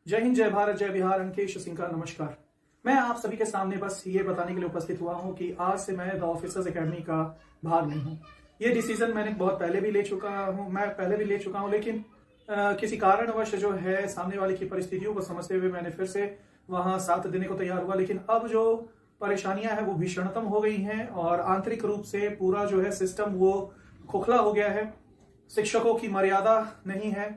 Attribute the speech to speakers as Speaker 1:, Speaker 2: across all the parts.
Speaker 1: जय हिंद, जय भारत, जय बिहार। अंकेश सिंह का नमस्कार। मैं आप सभी के सामने बस ये बताने के लिए उपस्थित हुआ हूं कि आज से मैं द ऑफिसर्स एकेडमी का भाग नहीं हूं। ये डिसीजन मैंने बहुत पहले भी ले चुका हूं, लेकिन किसी कारणवश जो है सामने वाले की परिस्थितियों को समझते हुए मैंने फिर से वहां साथ देने को तैयार हुआ। लेकिन अब जो परेशानियां हैं वो भीषणतम हो गई हैं और आंतरिक रूप से पूरा जो है सिस्टम वो खोखला हो गया है। शिक्षकों की मर्यादा नहीं है।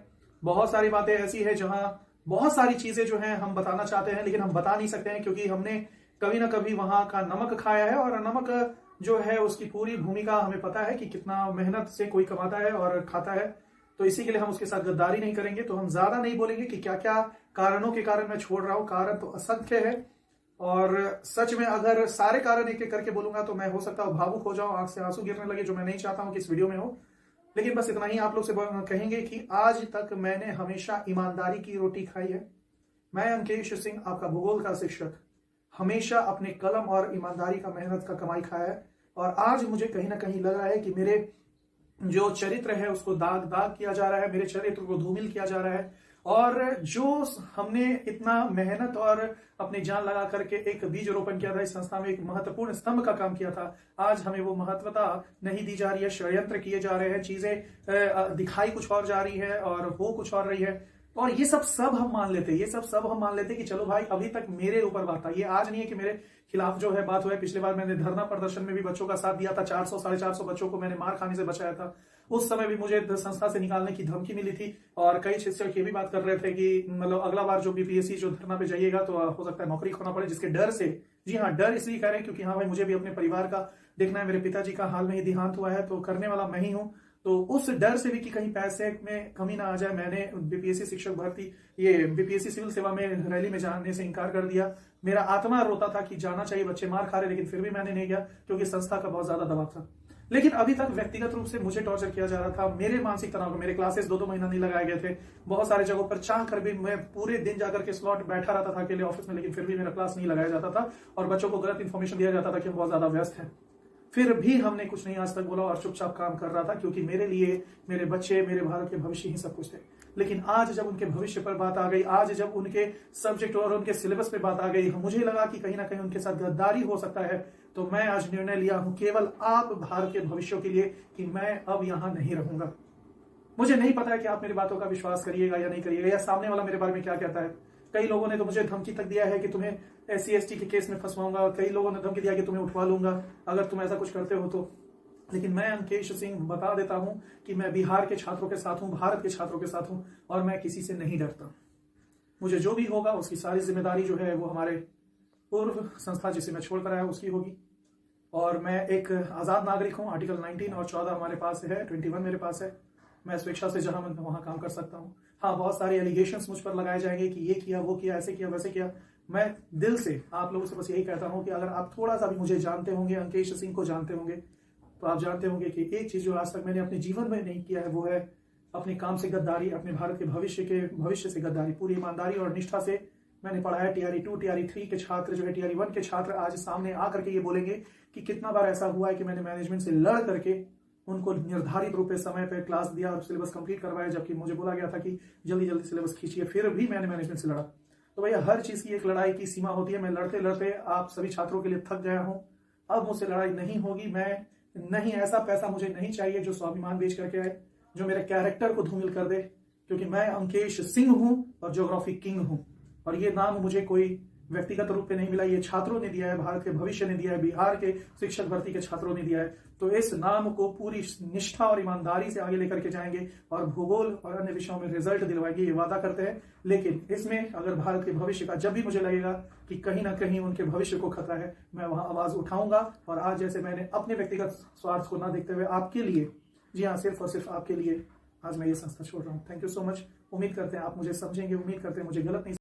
Speaker 1: बहुत सारी बातें ऐसी है जहां बहुत सारी चीजें जो हैं हम बताना चाहते हैं लेकिन हम बता नहीं सकते हैं, क्योंकि हमने कभी ना कभी वहां का नमक खाया है और नमक जो है उसकी पूरी भूमिका हमें पता है कि कितना मेहनत से कोई कमाता है और खाता है। तो इसी के लिए हम उसके साथ गद्दारी नहीं करेंगे। तो हम ज्यादा नहीं बोलेंगे कि क्या क्या कारणों के कारण मैं छोड़ रहा हूं। कारण तो असंख्य है और सच में अगर सारे कारण एक एक करके बोलूंगा तो मैं हो सकता है भावुक हो जाऊं, आंख से आंसू गिरने लगे, जो मैं नहीं चाहता हूं कि इस वीडियो में हो। लेकिन बस इतना ही आप लोग से कहेंगे कि आज तक मैंने हमेशा ईमानदारी की रोटी खाई है। मैं अंकेश सिंह, आपका भूगोल का शिक्षक, हमेशा अपने कलम और ईमानदारी का, मेहनत का कमाई खाया है। और आज मुझे कहीं ना कहीं लग रहा है कि मेरे जो चरित्र है उसको दाग दाग किया जा रहा है, मेरे चरित्र को धूमिल किया जा रहा है। और जो हमने इतना मेहनत और अपनी जान लगा करके एक बीज रोपण किया था, इस संस्था में एक महत्वपूर्ण स्तंभ का काम किया था, आज हमें वो महत्वता नहीं दी जा रही है। षड्यंत्र किए जा रहे हैं, चीजें दिखाई कुछ और जा रही है और हो कुछ और रही है। और ये सब हम मान लेते कि चलो भाई अभी तक मेरे ऊपर बात था। ये आज नहीं है कि मेरे खिलाफ जो है बात हुआ है। पिछली बार मैंने धरना प्रदर्शन में भी बच्चों का साथ दिया था। 400 450 बच्चों को मैंने मार खाने से बचाया था। उस समय भी मुझे संस्था से निकालने की धमकी मिली थी और कई शिक्षक ये भी बात कर रहे थे कि मतलब अगला बार जो बीपीएससी जो धरना पे जाइएगा तो हो सकता है नौकरी खोना पड़े, जिसके डर से। जी हाँ, डर इसलिए कह रहे हैं क्योंकि हाँ भाई मुझे भी अपने परिवार का देखना है। मेरे पिताजी का हाल में ही देहांत हुआ है तो करने वाला मैं ही हूँ। तो उस डर से भी कि कहीं पैसे में कमी ना आ जाए, मैंने बीपीएससी शिक्षक भर्ती, ये बीपीएससी सिविल सेवा में रैली में जाने से इनकार कर दिया। मेरा आत्मा रोता था कि जाना चाहिए, बच्चे मार खा रहे, लेकिन फिर भी मैंने नहीं गया क्योंकि संस्था का बहुत ज्यादा दबाव था। लेकिन अभी तक व्यक्तिगत रूप से मुझे टॉर्चर किया जा रहा था। मेरे मानसिक तनाव को, मेरे क्लासेस 2-2 महीना नहीं लगाए गए थे। बहुत सारे जगहों पर चाह कर भी मैं पूरे दिन जाकर के स्लॉट बैठा रहता था अकेले ऑफिस में, लेकिन फिर भी मेरा क्लास नहीं लगाया जाता था और बच्चों को गलत इन्फॉर्मेशन दिया जाता था कि हम बहुत ज्यादा व्यस्त हैं। फिर भी हमने कुछ नहीं आज तक बोला और चुपचाप काम कर रहा था, क्योंकि मेरे लिए मेरे बच्चे, मेरे भारत के भविष्य ही सब कुछ थे। लेकिन आज जब उनके भविष्य पर बात आ गई, आज जब उनके सब्जेक्ट और उनके सिलेबस पे बात आ गई, मुझे लगा कि कहीं ना कहीं उनके साथ गद्दारी हो सकता है। तो मैं आज निर्णय लिया हूं केवल आप भारत के भविष्य के लिए कि मैं अब यहां नहीं रहूंगा। मुझे नहीं पता है कि आप मेरी बातों का विश्वास करिएगा या नहीं करिएगा, या सामने वाला मेरे बारे में क्या कहता है। कई लोगों ने तो मुझे धमकी तक दिया है कि तुम्हें SC/ST के केस में फंसवाऊंगा, और कई लोगों ने धमकी दिया कि तुम्हें उठवा लूंगा अगर तुम ऐसा कुछ करते हो तो। लेकिन मैं अंकेश सिंह बता देता हूं कि मैं बिहार के छात्रों के साथ हूं, भारत के छात्रों के साथ हूं और मैं किसी से नहीं डरता। मुझे जो भी होगा उसकी सारी जिम्मेदारी जो है वो हमारे पूर्व संस्था जिसे मैं छोड़कर आया उसकी होगी। और मैं एक आजाद नागरिक हूं। आर्टिकल 19 और 14 हमारे पास है, 21 मेरे पास है। मैं स्वेच्छा से जहां मन वहां काम कर सकता हूं। हाँ, बहुत सारे एलिगेशंस मुझ पर लगाए जाएंगे कि ये किया, वो किया, ऐसे किया, वैसे किया। मैं दिल से आप लोगों से बस यही कहता हूं कि अगर आप थोड़ा सा भी मुझे जानते होंगे, अंकेश सिंह को जानते होंगे, तो आप जानते होंगे कि एक चीज जो आज तक मैंने अपने जीवन में नहीं किया है वो है अपने काम से गद्दारी, अपने भारत के भविष्य से गद्दारी। पूरी ईमानदारी और निष्ठा से मैंने पढ़ा है। TRE 2, TRE 3 के छात्र जो है, TRE 1 के छात्र आज सामने आकर के ये बोलेंगे कि कितना बार ऐसा हुआ है कि मैंने मैनेजमेंट से लड़ करके उनको निर्धारित रूप से समय पर क्लास दिया और सिलेबस कंप्लीट करवाया, जबकि मुझे बोला गया था कि जल्दी जल्दी सिलेबस खींचिए, फिर भी मैंने मैनेजमेंट से लड़ा। तो भैया हर चीज की एक लड़ाई की सीमा होती है। मैं लड़ते लड़ते आप सभी छात्रों के लिए थक गया हूं। अब मुझसे लड़ाई नहीं होगी। मैं नहीं, ऐसा पैसा मुझे नहीं चाहिए जो स्वाभिमान बेच करके आए, जो मेरे कैरेक्टर को धूमिल कर दे, क्योंकि मैं अंकेश सिंह हूं और ज्योग्राफी किंग हूं। और ये नाम मुझे कोई व्यक्तिगत रूप में नहीं मिला, ये छात्रों ने दिया है, भारत के भविष्य ने दिया है, बिहार के शिक्षक भर्ती के छात्रों ने दिया है। तो इस नाम को पूरी निष्ठा और ईमानदारी से आगे लेकर के जाएंगे और भूगोल और अन्य विषयों में रिजल्ट दिलवाएंगे, ये वादा करते हैं। लेकिन इसमें अगर भारत के भविष्य का जब भी मुझे लगेगा कि कहीं ना कहीं उनके भविष्य को खतरा है, मैं वहां आवाज उठाऊंगा। और आज जैसे मैंने अपने व्यक्तिगत स्वार्थ को ना देखते हुए आपके लिए, जी हाँ, सिर्फ और सिर्फ आपके लिए आज मैं ये संस्था छोड़ रहा हूँ। Thank you so much. उम्मीद करते हैं आप मुझे समझेंगे, उम्मीद करते हैं मुझे गलत नहीं